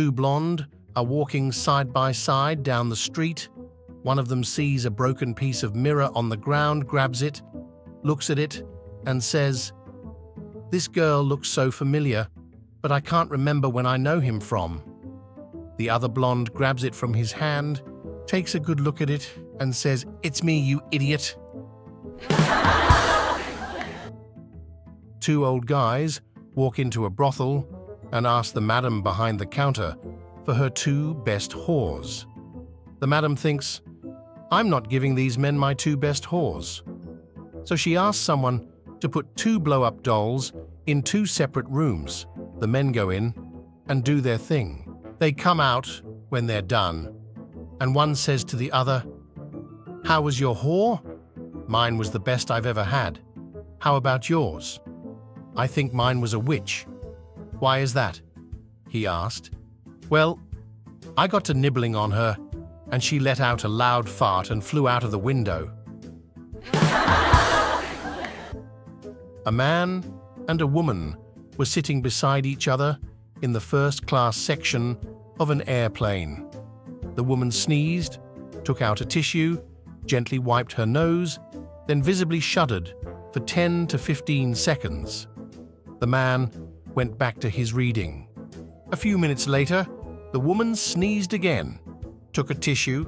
Two blonde are walking side by side down the street. One of them sees a broken piece of mirror on the ground, grabs it, looks at it, and says, "This girl looks so familiar, but I can't remember when I know him from." The other blonde grabs it from his hand, takes a good look at it, and says, "It's me, you idiot." Two old guys walk into a brothel and ask the madam behind the counter for her two best whores. The madam thinks, "I'm not giving these men my two best whores." So she asks someone to put two blow-up dolls in two separate rooms. The men go in and do their thing. They come out when they're done, and one says to the other, "How was your whore?" "Mine was the best I've ever had." "How about yours?" "I think mine was a witch." "Why is that?" he asked. "Well, I got to nibbling on her, and she let out a loud fart and flew out of the window." A man and a woman were sitting beside each other in the first-class section of an airplane. The woman sneezed, took out a tissue, gently wiped her nose, then visibly shuddered for 10 to 15 seconds. The man went back to his reading. A few minutes later, the woman sneezed again, took a tissue,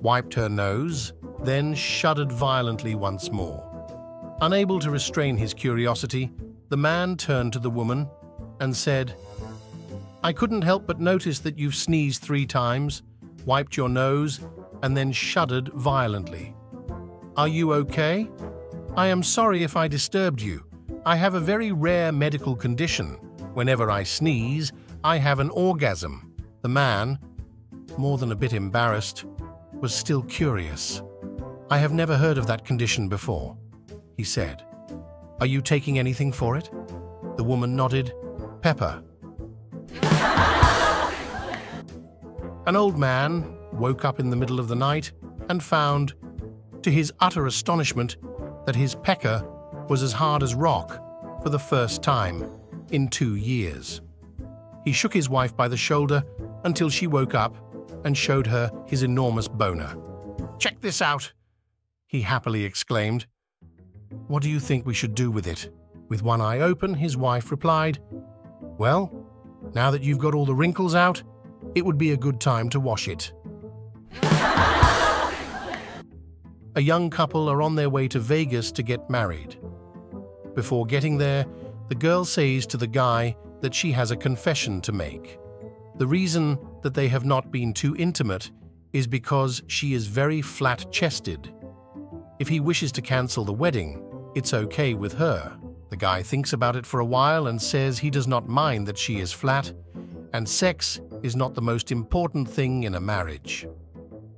wiped her nose, then shuddered violently once more. Unable to restrain his curiosity, the man turned to the woman and said, "I couldn't help but notice that you've sneezed 3 times, wiped your nose, and then shuddered violently. Are you okay? I am sorry if I disturbed you. I have a very rare medical condition. Whenever I sneeze, I have an orgasm." The man, more than a bit embarrassed, was still curious. "I have never heard of that condition before," he said. "Are you taking anything for it?" The woman nodded. "Pepper." An old man woke up in the middle of the night and found, to his utter astonishment, that his pecker was as hard as rock for the first time in 2 years. He shook his wife by the shoulder until she woke up and showed her his enormous boner. "Check this out," he happily exclaimed. "What do you think we should do with it?" With one eye open, his wife replied, "Well, now that you've got all the wrinkles out, it would be a good time to wash it." A young couple are on their way to Vegas to get married. Before getting there, the girl says to the guy that she has a confession to make. The reason that they have not been too intimate is because she is very flat-chested. If he wishes to cancel the wedding, it's okay with her. The guy thinks about it for a while and says he does not mind that she is flat, and sex is not the most important thing in a marriage.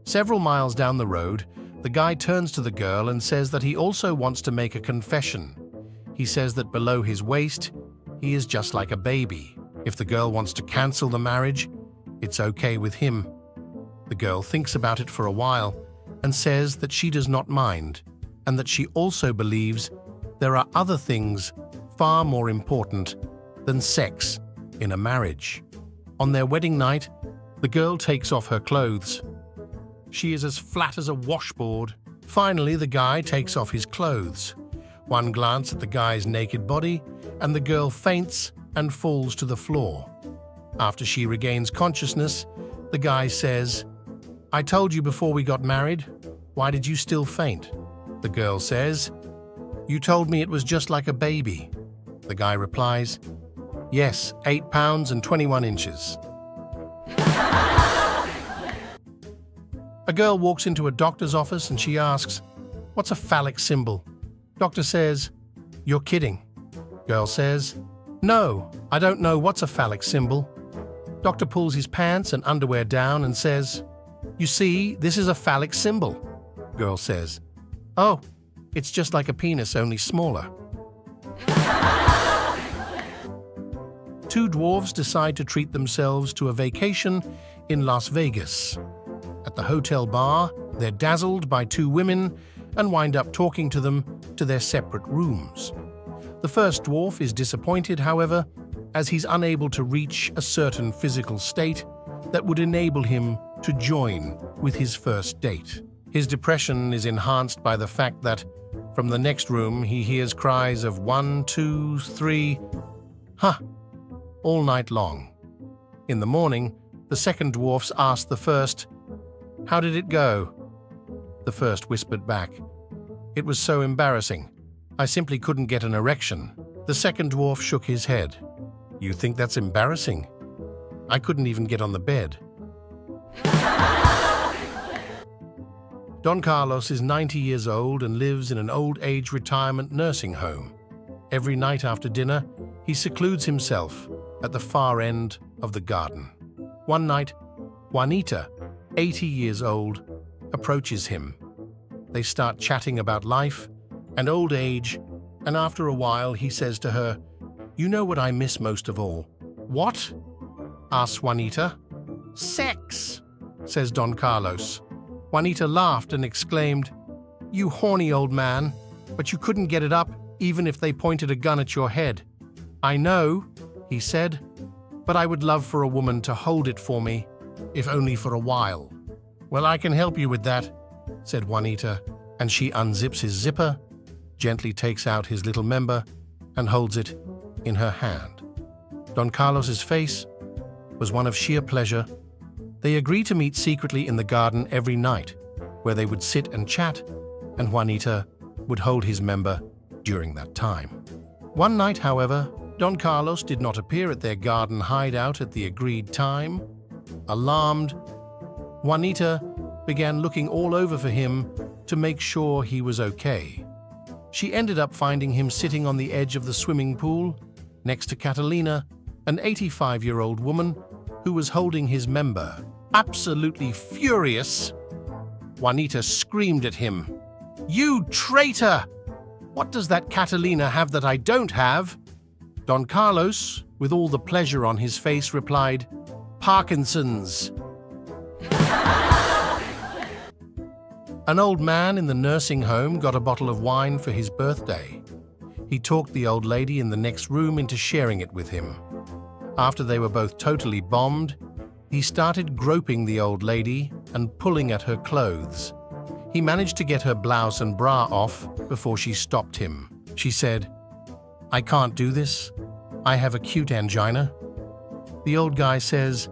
Several miles down the road, the guy turns to the girl and says that he also wants to make a confession. He says that below his waist, he is just like a baby. If the girl wants to cancel the marriage, it's okay with him. The girl thinks about it for a while and says that she does not mind, and that she also believes there are other things far more important than sex in a marriage. On their wedding night, the girl takes off her clothes. She is as flat as a washboard. Finally, the guy takes off his clothes. One glance at the guy's naked body, and the girl faints and falls to the floor. After she regains consciousness, the guy says, "I told you before we got married. Why did you still faint?" The girl says, "You told me it was just like a baby." The guy replies, "Yes, 8 pounds and 21 inches. A girl walks into a doctor's office and she asks, "What's a phallic symbol?" Doctor says, "You're kidding." Girl says, "No, I don't know what's a phallic symbol." Doctor pulls his pants and underwear down and says, "You see, this is a phallic symbol." Girl says, "Oh, it's just like a penis, only smaller." Two dwarves decide to treat themselves to a vacation in Las Vegas. At the hotel bar, they're dazzled by 2 women and wind up talking to them to their separate rooms. The first dwarf is disappointed, however, as he's unable to reach a certain physical state that would enable him to join with his first date. His depression is enhanced by the fact that from the next room he hears cries of 1, 2, 3, huh, all night long. In the morning, the second dwarfs ask the first, "How did it go?" The first whispered back, "It was so embarrassing. I simply couldn't get an erection." The second dwarf shook his head. "You think that's embarrassing? I couldn't even get on the bed." Don Carlos is 90 years old and lives in an old-age retirement nursing home. Every night after dinner, he secludes himself at the far end of the garden. One night, Juanita, 80 years old, approaches him. They start chatting about life and old age, and after a while he says to her, "You know what I miss most of all?" "What?" asks Juanita. "Sex," says Don Carlos. Juanita laughed and exclaimed, "You horny old man, but you couldn't get it up even if they pointed a gun at your head." "I know," he said, "but I would love for a woman to hold it for me, if only for a while." "Well, I can help you with that," said Juanita, and she unzips his zipper, gently takes out his little member, and holds it in her hand. Don Carlos's face was one of sheer pleasure. They agreed to meet secretly in the garden every night, where they would sit and chat, and Juanita would hold his member during that time. One night, however, Don Carlos did not appear at their garden hideout at the agreed time. Alarmed, Juanita began looking all over for him to make sure he was okay. She ended up finding him sitting on the edge of the swimming pool, next to Catalina, an 85-year-old woman who was holding his member. Absolutely furious, Juanita screamed at him, "You traitor! What does that Catalina have that I don't have?" Don Carlos, with all the pleasure on his face, replied, "Parkinson's." An old man in the nursing home got a bottle of wine for his birthday. He talked the old lady in the next room into sharing it with him. After they were both totally bombed, he started groping the old lady and pulling at her clothes. He managed to get her blouse and bra off before she stopped him. She said, "I can't do this. I have acute angina." The old guy says,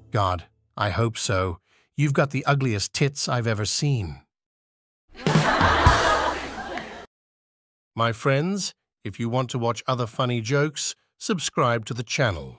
"God, I hope so. You've got the ugliest tits I've ever seen." My friends, if you want to watch other funny jokes, subscribe to the channel.